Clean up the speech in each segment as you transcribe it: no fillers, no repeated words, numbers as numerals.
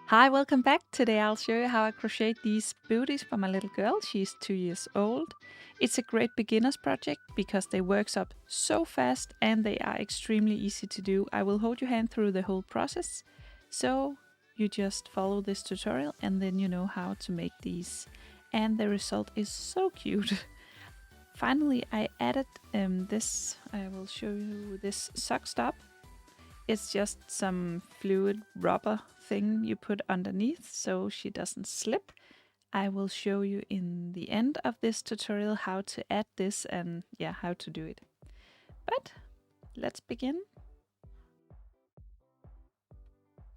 Hi, welcome back. Today I'll show you how I crochet these booties for my little girl. She's 2 years old. It's a great beginner's project because they works up so fast and they are extremely easy to do. I will hold your hand through the whole process. So you just follow this tutorial and then you know how to make these. And the result is so cute. Finally, I added this. I will show you this sock stop. It's just some fluid rubber thing you put underneath so she doesn't slip. I will show you in the end of this tutorial how to add this and how to do it. But let's begin.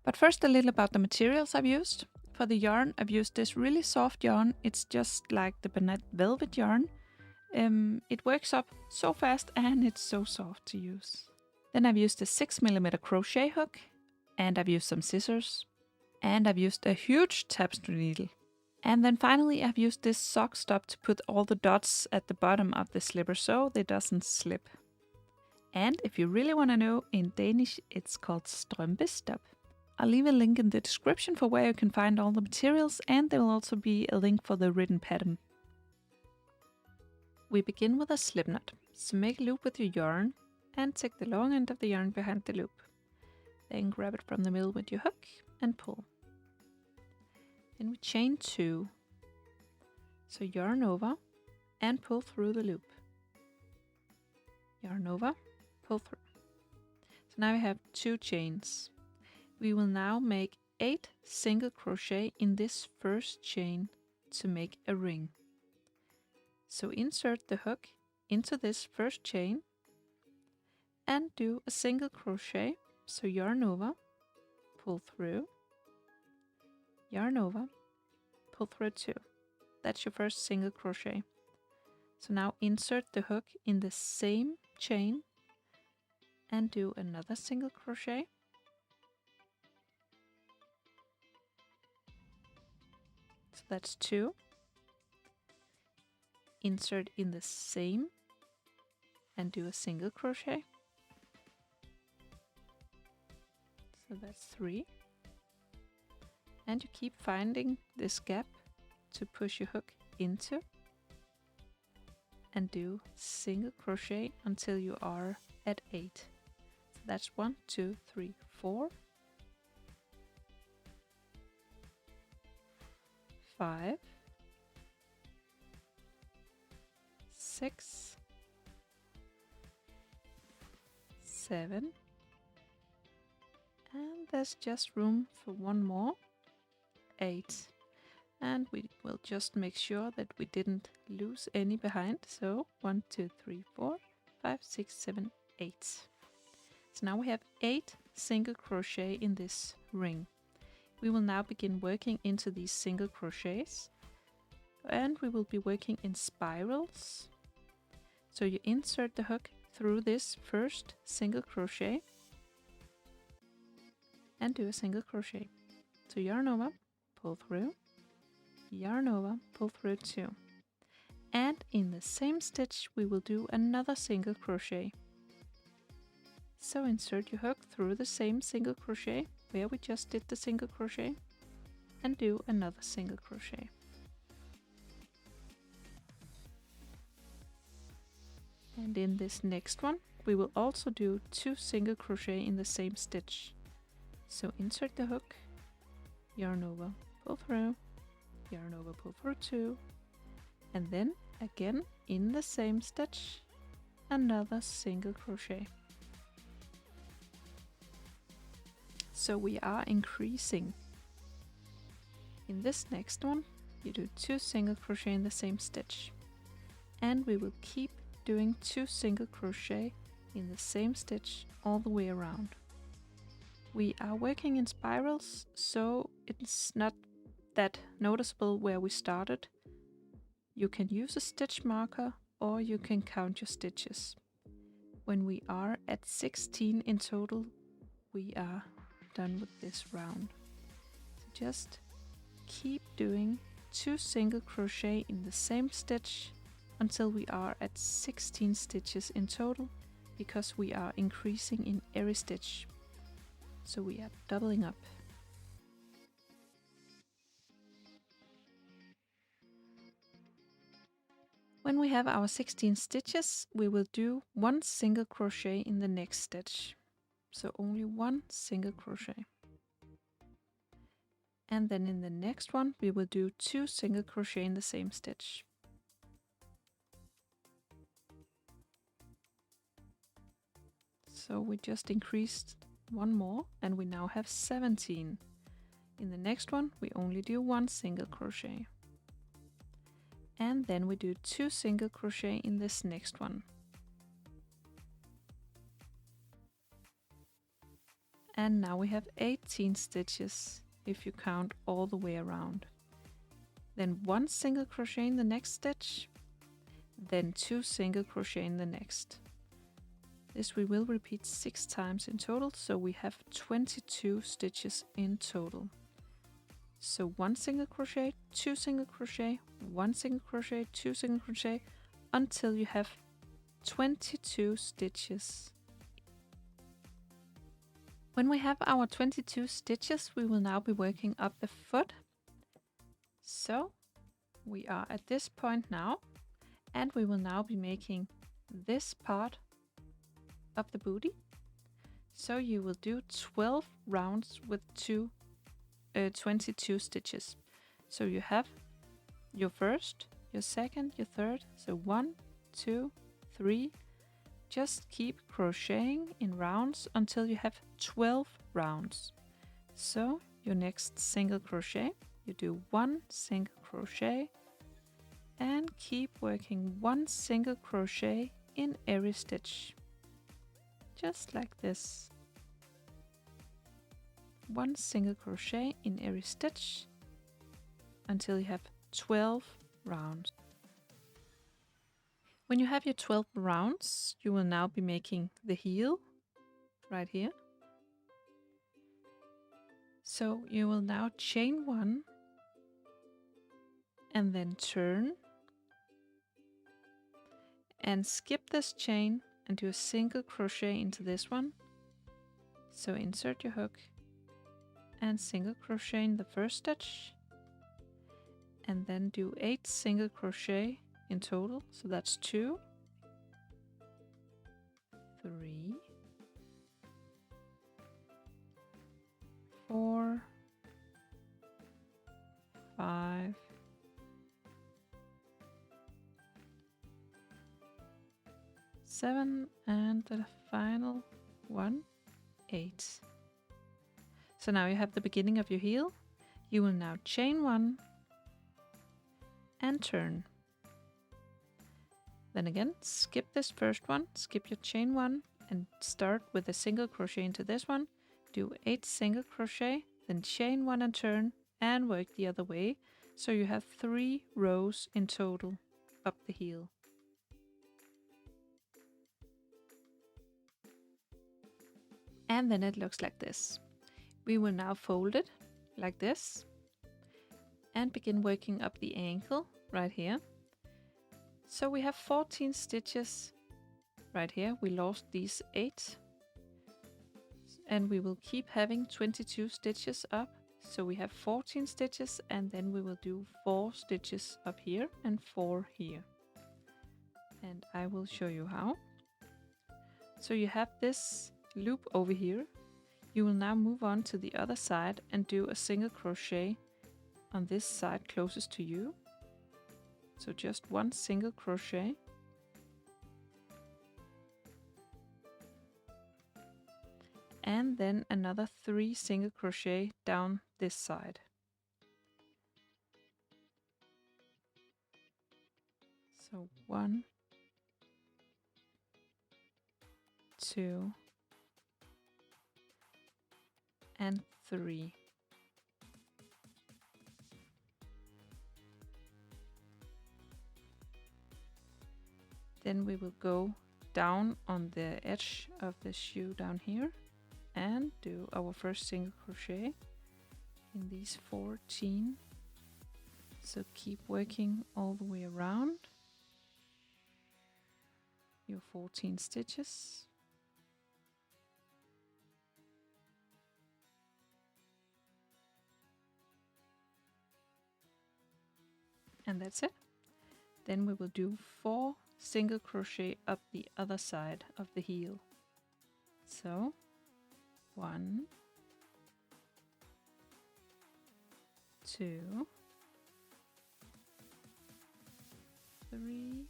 But first a little about the materials I've used. For the yarn, I've used this really soft yarn. It's just like the Bernat Velvet yarn. It works up so fast and it's so soft to use. Then I've used a 6mm crochet hook, and I've used some scissors, and I've used a huge tapestry needle. And then finally I've used this sock stop to put all the dots at the bottom of the slipper so they doesn't slip. And if you really want to know, in Danish it's called strømpestop. I'll leave a link in the description for where you can find all the materials, and there will also be a link for the written pattern. We begin with a slip knot, so make a loop with your yarn and take the long end of the yarn behind the loop. Then grab it from the middle with your hook and pull. Then we chain 2. So yarn over and pull through the loop. Yarn over, pull through. So now we have 2 chains. We will now make 8 single crochet in this first chain to make a ring. So insert the hook into this first chain and do a single crochet. So yarn over, pull through, yarn over, pull through 2. That's your first single crochet. So now insert the hook in the same chain and do another single crochet. So that's 2. Insert in the same and do a single crochet. So that's 3. And you keep finding this gap to push your hook into and do single crochet until you are at 8. So that's 1, 2, 3, 4, 5, 6, 7, and there's just room for one more, 8. And we will just make sure that we didn't lose any behind. So 1, 2, 3, 4, 5, 6, 7, 8. So now we have 8 single crochet in this ring. We will now begin working into these single crochets, and we will be working in spirals. So you insert the hook through this first single crochet and do a single crochet. So yarn over, pull through, yarn over, pull through 2. And in the same stitch we will do another single crochet. So insert your hook through the same single crochet where we just did the single crochet and do another single crochet. And in this next one we will also do 2 single crochet in the same stitch. So insert the hook, yarn over, pull through, yarn over, pull through 2, and then again in the same stitch another single crochet. So we are increasing. In this next one you do 2 single crochet in the same stitch, and we will keep doing 2 single crochet in the same stitch all the way around. We are working in spirals, so it's not that noticeable where we started. You can use a stitch marker or you can count your stitches. When we are at 16 in total, we are done with this round. So just keep doing 2 single crochet in the same stitch until we are at 16 stitches in total, because we are increasing in every stitch. So we are doubling up. When we have our 16 stitches, we will do 1 single crochet in the next stitch. So only 1 single crochet. And then in the next one, we will do 2 single crochet in the same stitch. So we just increased 1 more and we now have 17. In the next one, we only do 1 single crochet. And then we do 2 single crochet in this next one. And now we have 18 stitches if you count all the way around. Then 1 single crochet in the next stitch, then 2 single crochet in the next. This we will repeat 6 times in total, so we have 22 stitches in total. So 1 single crochet, 2 single crochet, 1 single crochet, 2 single crochet, until you have 22 stitches. When we have our 22 stitches, we will now be working up the foot. So we are at this point now, and we will now be making this part of the bootie. So you will do 12 rounds with 22 stitches. So you have your first, your second, your third. So 1, 2, 3. Just keep crocheting in rounds until you have 12 rounds. So your next single crochet, you do 1 single crochet and keep working 1 single crochet in every stitch. Just like this. 1 single crochet in every stitch until you have 12 rounds. When you have your 12 rounds, you will now be making the heel right here. So you will now chain 1 and then turn and skip this chain and do a single crochet into this one. So insert your hook and single crochet in the first stitch and then do 8 single crochet in total. So that's 2, 3, 4, 5, 7, and the final one, 8. So now you have the beginning of your heel. You will now chain 1 and turn. Then again, skip this first one, skip your chain 1 and start with a single crochet into this one. Do 8 single crochet, then chain 1 and turn and work the other way. So you have 3 rows in total up the heel. And then it looks like this. We will now fold it like this and begin working up the ankle right here. So we have 14 stitches right here. We lost these 8 and we will keep having 22 stitches up. So we have 14 stitches and then we will do 4 stitches up here and 4 here. And I will show you how. So you have this loop over here. You will now move on to the other side and do a single crochet on this side closest to you. So just 1 single crochet. And then another 3 single crochet down this side. So 1, 2, and 3. Then we will go down on the edge of the shoe down here and do our first single crochet in these 14. So keep working all the way around your 14 stitches. And that's it. Then we will do 4 single crochet up the other side of the heel. So 1, 2, 3,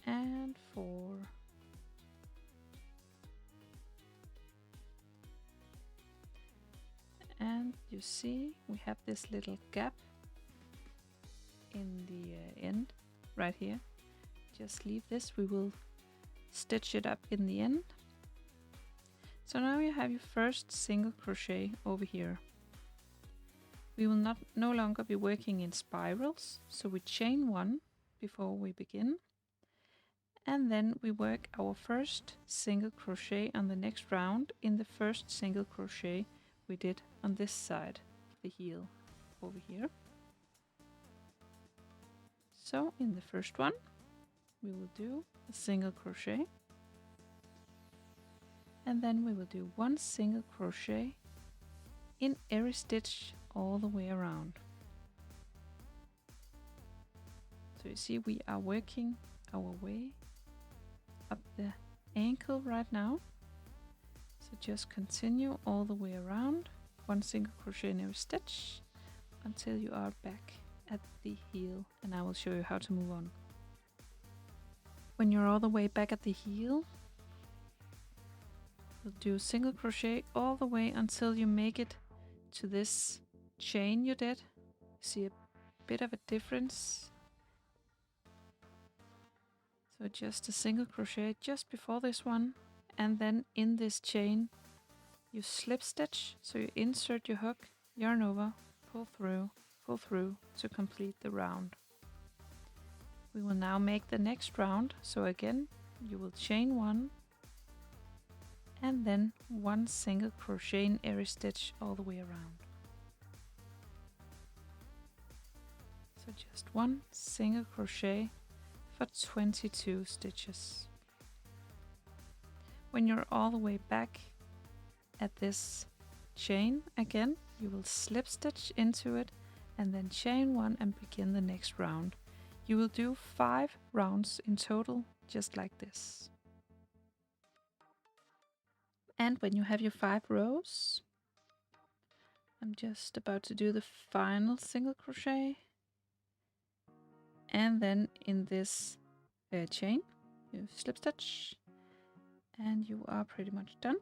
and 4. And you see we have this little gap in the end right here. Just leave this, we will stitch it up in the end. So now you have your first single crochet over here. We will no longer be working in spirals, so we chain 1 before we begin, and then we work our first single crochet on the next round in the first single crochet we did on this side of the heel over here. So in the first one we will do a single crochet, and then we will do 1 single crochet in every stitch all the way around. So you see we are working our way up the ankle right now. So just continue all the way around, 1 single crochet in every stitch until you are back at the heel, and I will show you how to move on. When you're all the way back at the heel, you'll do single crochet all the way until you make it to this chain you did. See a bit of a difference. So just a single crochet just before this one, and then in this chain you slip stitch, so you insert your hook, yarn over, pull through to complete the round. We will now make the next round, so again you will chain 1 and then 1 single crochet in every stitch all the way around. So just 1 single crochet for 22 stitches. When you're all the way back at this chain again, you will slip stitch into it and then chain 1 and begin the next round. You will do 5 rounds in total, just like this. And when you have your 5 rows, I'm just about to do the final single crochet, and then in this chain you slip stitch and you are pretty much done.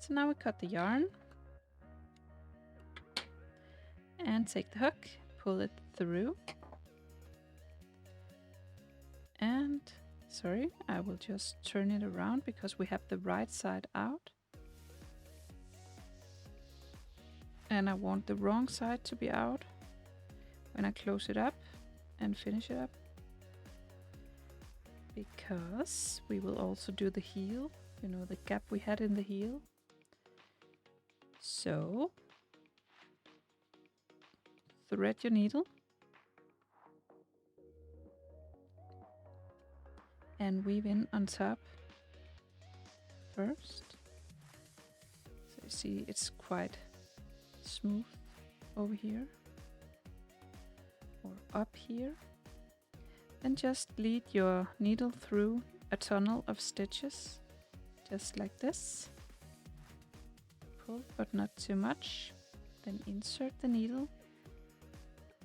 So now we cut the yarn and take the hook, pull it through, and sorry, I will just turn it around because we have the right side out and I want the wrong side to be out when I close it up and finish it up, because we will also do the heel, you know, the gap we had in the heel. So thread your needle and weave in on top first. So you see it's quite smooth over here or up here. Then just lead your needle through a tunnel of stitches, just like this. Pull, but not too much. Then insert the needle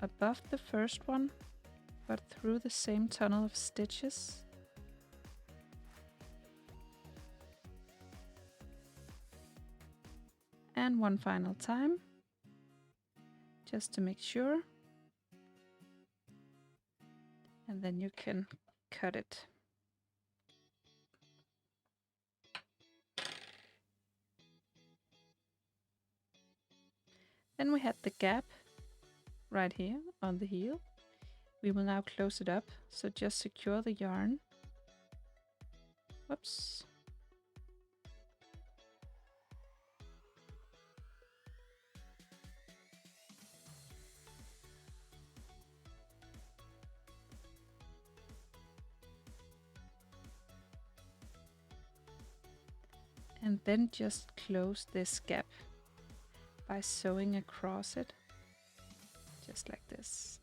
above the first one, but through the same tunnel of stitches. And one final time, just to make sure. And then you can cut it. Then we had the gap right here on the heel. We will now close it up, so just secure the yarn. Whoops. And then just close this gap by sewing across it. just like this.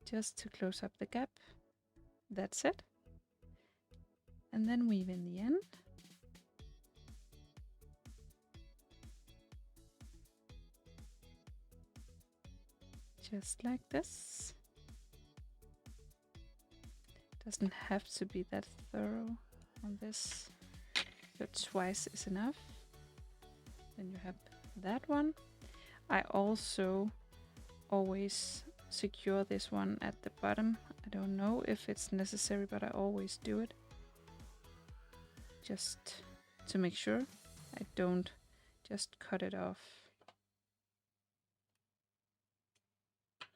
Just to close up the gap. That's it. And then weave in the end. Just like this. Doesn't have to be that thorough on this. So twice is enough. Then you have that one. I also always secure this one at the bottom. I don't know if it's necessary, but I always do it. Just to make sure I don't just cut it off.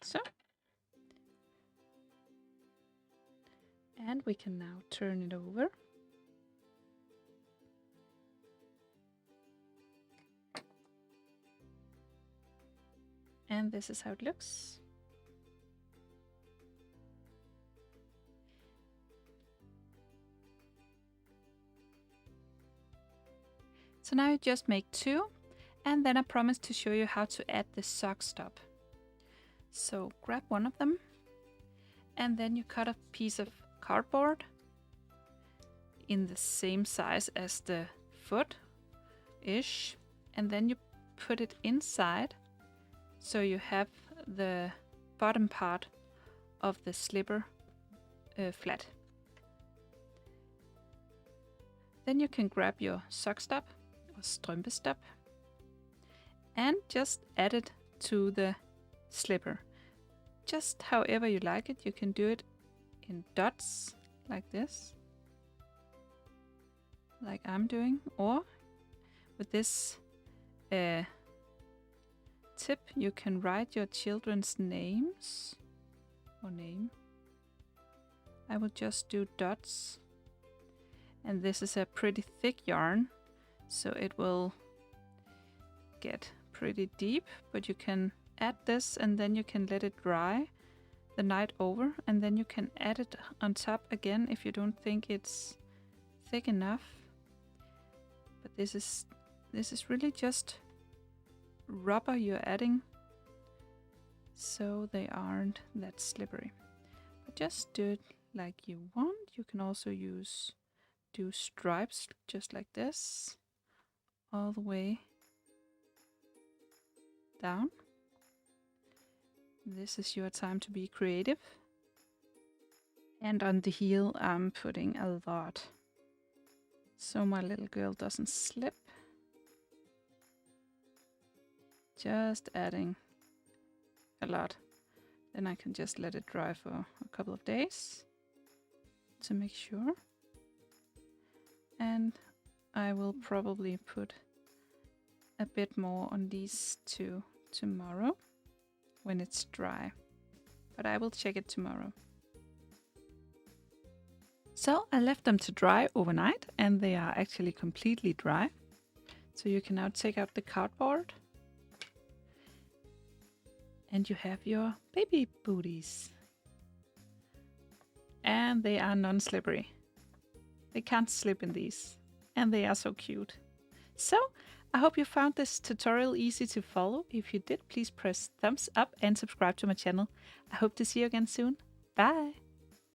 So. And we can now turn it over. And this is how it looks. So now you just make 2, and then I promise to show you how to add the sock stop. So grab one of them, and then you cut a piece of cardboard in the same size as the foot-ish, and then you put it inside so you have the bottom part of the slipper flat. Then you can grab your sock stop or strømpestop and just add it to the slipper. Just however you like it. You can do it in dots like this, like I'm doing, or with this tip you can write your children's names or name. I will just do dots, and this is a pretty thick yarn, so it will get pretty deep, but you can add this and then you can let it dry the night over, and then you can add it on top again if you don't think it's thick enough. But this is really just rubber you're adding, so they aren't that slippery. But just do it like you want. You can also do stripes just like this all the way down. This is your time to be creative. And on the heel I'm putting a lot, so my little girl doesn't slip. Just adding a lot. Then I can just let it dry for a couple of days to make sure. And I will probably put a bit more on these two tomorrow when it's dry. But I will check it tomorrow. So I left them to dry overnight, and they are actually completely dry. So you can now take out the cardboard. And you have your baby booties. And they are non-slippery. They can't slip in these. And they are so cute. So, I hope you found this tutorial easy to follow. If you did, please press thumbs up and subscribe to my channel. I hope to see you again soon. Bye!